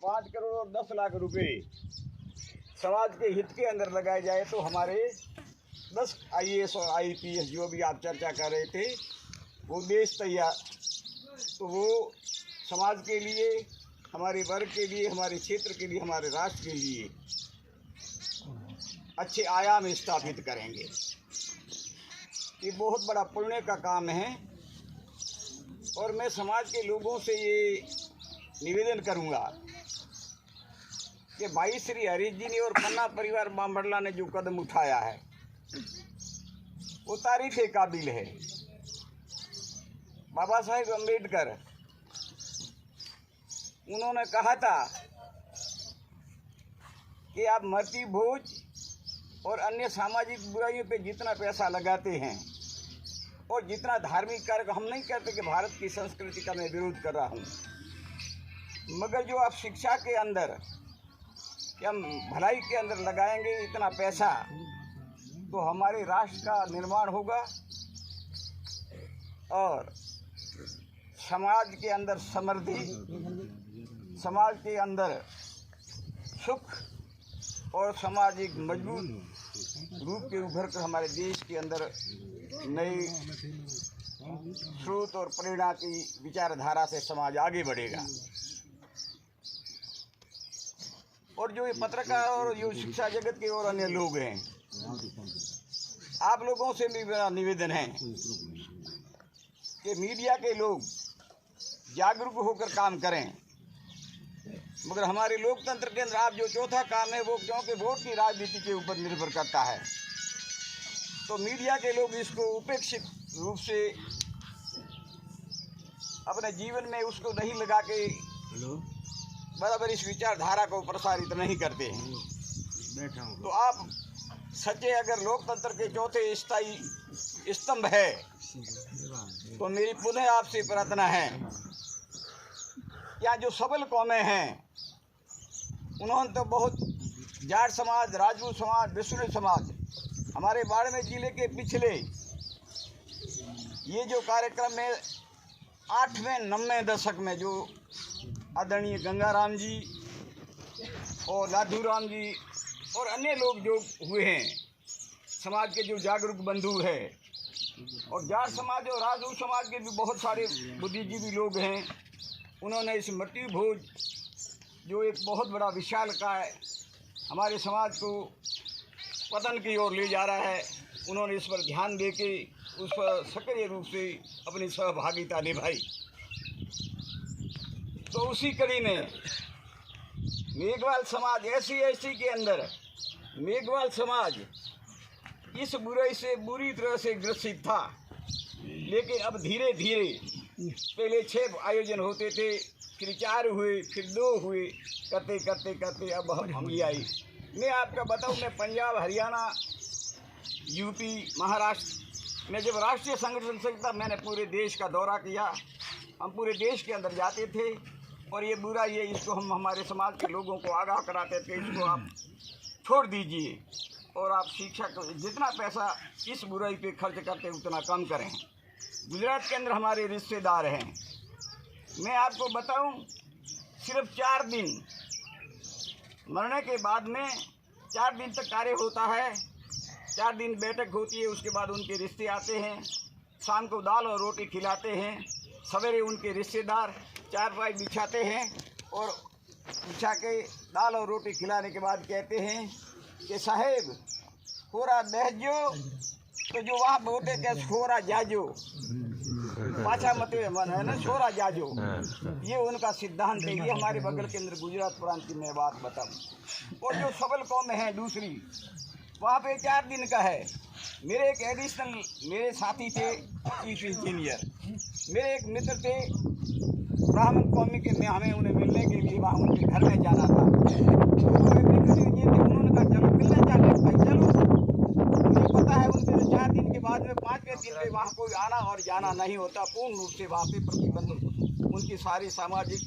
5 करोड़ और 10 लाख रुपए समाज के हित के अंदर लगाए जाए तो हमारे 10 IAS और IPS जो भी आप चर्चा कर रहे थे वो देश तैयार, तो वो समाज के लिए, हमारे वर्ग के लिए, हमारे क्षेत्र के लिए, हमारे राष्ट्र के लिए अच्छे आयाम स्थापित करेंगे। ये बहुत बड़ा पुण्य का काम है और मैं समाज के लोगों से ये निवेदन करूंगा कि भाई श्री हरीश जी ने और पन्ना परिवार बांबरला ने जो कदम उठाया है वो तारीफ काबिल है। बाबा साहेब अम्बेडकर उन्होंने कहा था कि आप मृत्यु भोज और अन्य सामाजिक बुराइयों पे जितना पैसा लगाते हैं और जितना धार्मिक कार्य, हम नहीं कहते कि भारत की संस्कृति का मैं विरोध कर रहा हूँ, मगर जो आप शिक्षा के अंदर या भलाई के अंदर लगाएंगे इतना पैसा तो हमारे राष्ट्र का निर्माण होगा और समाज के अंदर समृद्धि, समाज के अंदर सुख और समाज एक मजबूत रूप के उभर कर हमारे देश के अंदर नई स्रोत और प्रेरणा की विचारधारा से समाज आगे बढ़ेगा। और जो ये पत्रकार और जो शिक्षा जगत के और अन्य लोग हैं, आप लोगों से भी मेरा निवेदन है कि मीडिया के लोग जागरूक होकर काम करें, मगर हमारे लोकतंत्र के अंदर आप जो चौथा काम है वो क्योंकि वोट की राजनीति के ऊपर निर्भर करता है, तो मीडिया के लोग इसको उपेक्षित रूप से अपने जीवन में उसको नहीं लगा के बराबर इस विचारधारा को प्रसारित नहीं करते हैं। तो आप सच्चे अगर लोकतंत्र के चौथे स्थायी स्तंभ है तो मेरी पुनः आपसे प्रार्थना है, या जो सबल कौमें हैं उन्होंने तो बहुत जाट समाज, राजपूत समाज, विष्णु समाज, हमारे बाड़मेर जिले के पिछले ये जो कार्यक्रम में 8वें 9वें दशक में जो आदरणीय गंगाराम जी और लाधूराम जी और अन्य लोग जो हुए हैं, समाज के जो जागरूक बंधु हैं और जाट समाज और राजपूत समाज के भी बहुत सारे बुद्धिजीवी लोग हैं, उन्होंने इस मृत्यु भोज जो एक बहुत बड़ा विशाल काय हमारे समाज को पतन की ओर ले जा रहा है, उन्होंने इस पर ध्यान देके उस पर सक्रिय रूप से अपनी सहभागिता निभाई। तो उसी कड़ी में मेघवाल समाज SC/ST के अंदर मेघवाल समाज इस बुराई से बुरी तरह से ग्रसित था, लेकिन अब धीरे धीरे पहले 6 आयोजन होते थे, फिर 4 हुए, फिर 2 हुए, करते करते करते अब हम ये आई। मैं आपका बताऊं, मैं पंजाब, हरियाणा, यूपी, महाराष्ट्र में जब राष्ट्रीय संगठन संस्था मैंने पूरे देश का दौरा किया, हम पूरे देश के अंदर जाते थे और ये बुराई है इसको हम हमारे समाज के लोगों को आगाह कराते थे, इसको आप छोड़ दीजिए और आप शिक्षा को जितना पैसा इस बुराई पे खर्च करते उतना कम करें। गुजरात के अंदर हमारे रिश्तेदार हैं, मैं आपको बताऊं सिर्फ 4 दिन मरने के बाद में 4 दिन तक कार्य होता है, 4 दिन बैठक होती है, उसके बाद उनके रिश्ते आते हैं, शाम को दाल और रोटी खिलाते हैं, सवेरे उनके रिश्तेदार चारपाई बिछाते हैं और बिछा के दाल और रोटी खिलाने के बाद कहते हैं कि साहेब थोड़ा दहजो तो जो वहाँ बोलते क्या छोरा जाजो, पाछा मत मन है ना, छोरा जाजो, ये उनका सिद्धांत है। ये हमारे बगल के अंदर गुजरात प्रांत की मैं बात बताऊँ। और जो सबल कौम है दूसरी, वहाँ पे 4 दिन का है। मेरे एक एडिशनल मेरे साथी थे चीफ इंजीनियर, मेरे एक मित्र थे ब्राह्मण कौमी के, में हमें उन्हें मिलने के लिए वहाँ उनके घर में जाना था। उन्होंने कहा चलो मिलने जाते भाई चलो, मुझे पता है उनके 4 दिन के बाद में 5वें दिन पे वहाँ कोई आना और जाना नहीं होता, पूर्ण रूप से वहाँ पे प्रतिबंध, उनकी सारी सामाजिक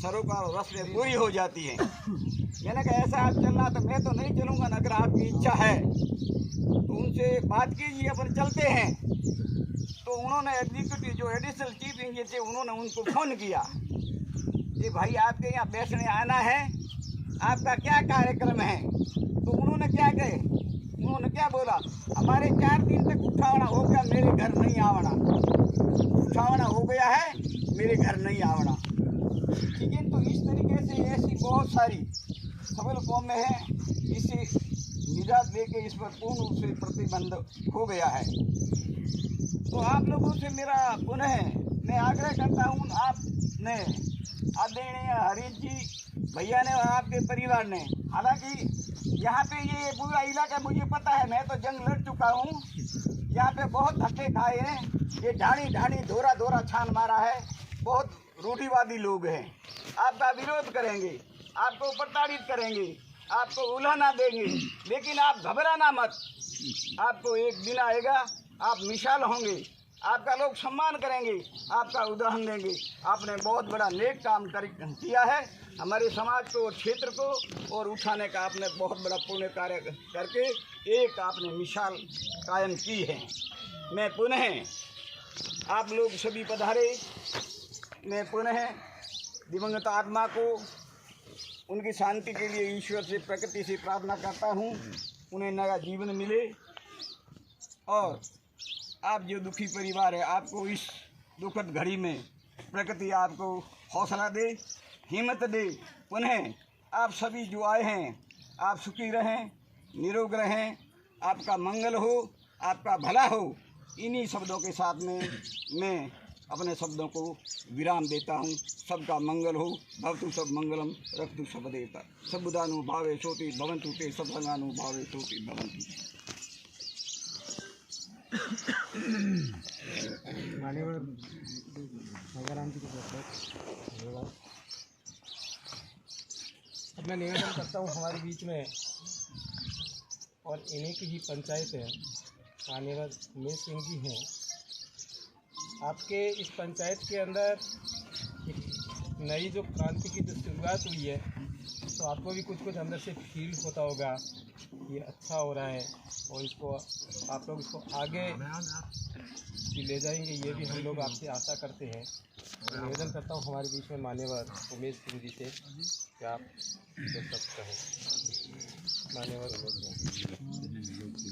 सरोकार और रस्में पूरी हो जाती हैं। मैंने कहा ऐसा आप चलना तो मैं तो नहीं चलूँगा, अगर आपकी इच्छा है तो उनसे बात कीजिए, अपन चलते हैं। तो उन्होंने एग्जीक्यूटिव जो एडिशनल चीफ इंजीनियर थे उन्होंने उनको फ़ोन किया कि भाई आपके यहाँ बैठने आना है, आपका क्या कार्यक्रम है। तो उन्होंने क्या कहे, उन्होंने क्या बोला, हमारे 4 दिन तक उठावना हो गया, मेरे घर नहीं आवना, उठावना हो गया है, मेरे घर नहीं आवना। ठीक है, तो इस तरीके से ऐसी बहुत सारी सबल कौमें हैं, इससे निजात लेके इस पर पूर्ण रूप से प्रतिबंध हो गया है। तो आप लोगों से मेरा पुनः मैं आग्रह करता हूँ, आपने आदरणीय हरीश जी भैया ने और आपके परिवार ने, हालांकि यहाँ पे ये पूरा इलाका मुझे पता है, मैं तो जंग लड़ चुका हूँ, यहाँ पे बहुत धक्के खाए हैं, ये ढाणी ढाणी धोरा धोरा छान मारा है, बहुत रूढ़िवादी लोग हैं, आपका विरोध करेंगे, आपको प्रताड़ित करेंगे, आपको उल्हाना देंगे, लेकिन आप घबराना मत, आपको एक दिन आएगा, आप मिसाल होंगे, आपका लोग सम्मान करेंगे, आपका उदाहरण देंगे। आपने बहुत बड़ा नेक काम किया है, हमारे समाज को, क्षेत्र को और उठाने का आपने बहुत बड़ा पुण्य कार्य करके एक आपने मिसाल कायम की है। मैं पुनः आप लोग सभी पधारे, मैं पुनः दिवंगत आत्मा को उनकी शांति के लिए ईश्वर से, प्रकृति से प्रार्थना करता हूँ, उन्हें नया जीवन मिले और आप जो दुखी परिवार है, आपको इस दुखद घड़ी में प्रकृति आपको हौसला दे, हिम्मत दे। पुनः आप सभी जो आए हैं, आप सुखी रहें, निरोग रहें, आपका मंगल हो, आपका भला हो। इन्हीं शब्दों के साथ में मैं अपने शब्दों को विराम देता हूँ। सबका मंगल हो, भवतु सब मंगलम, रखतु सब देवता, सबुदानुभावे सोति भवन्तु ते, सत्संगानुभावे सोति भवन्तु। मान्यवर भगवान जी को धन्यवाद। अब मैं निवेदन करता हूँ हमारे बीच में और इन्हीं की ही पंचायत है, मान्यवर उमेश सिंह जी हैं। आपके इस पंचायत के अंदर एक नई जो क्रांति की जो शुरुआत हुई है, तो आपको भी कुछ कुछ अंदर से फील होता होगा, ये अच्छा हो रहा है और इसको आप लोग इसको आगे ले जाएंगे, ये भी हम लोग आपसे आशा करते हैं। तो निवेदन करता हूँ हमारे बीच में मान्यवर उमेश सिंह जी से कि आप जो सब कहें। मान्यवर उमेश सिंह।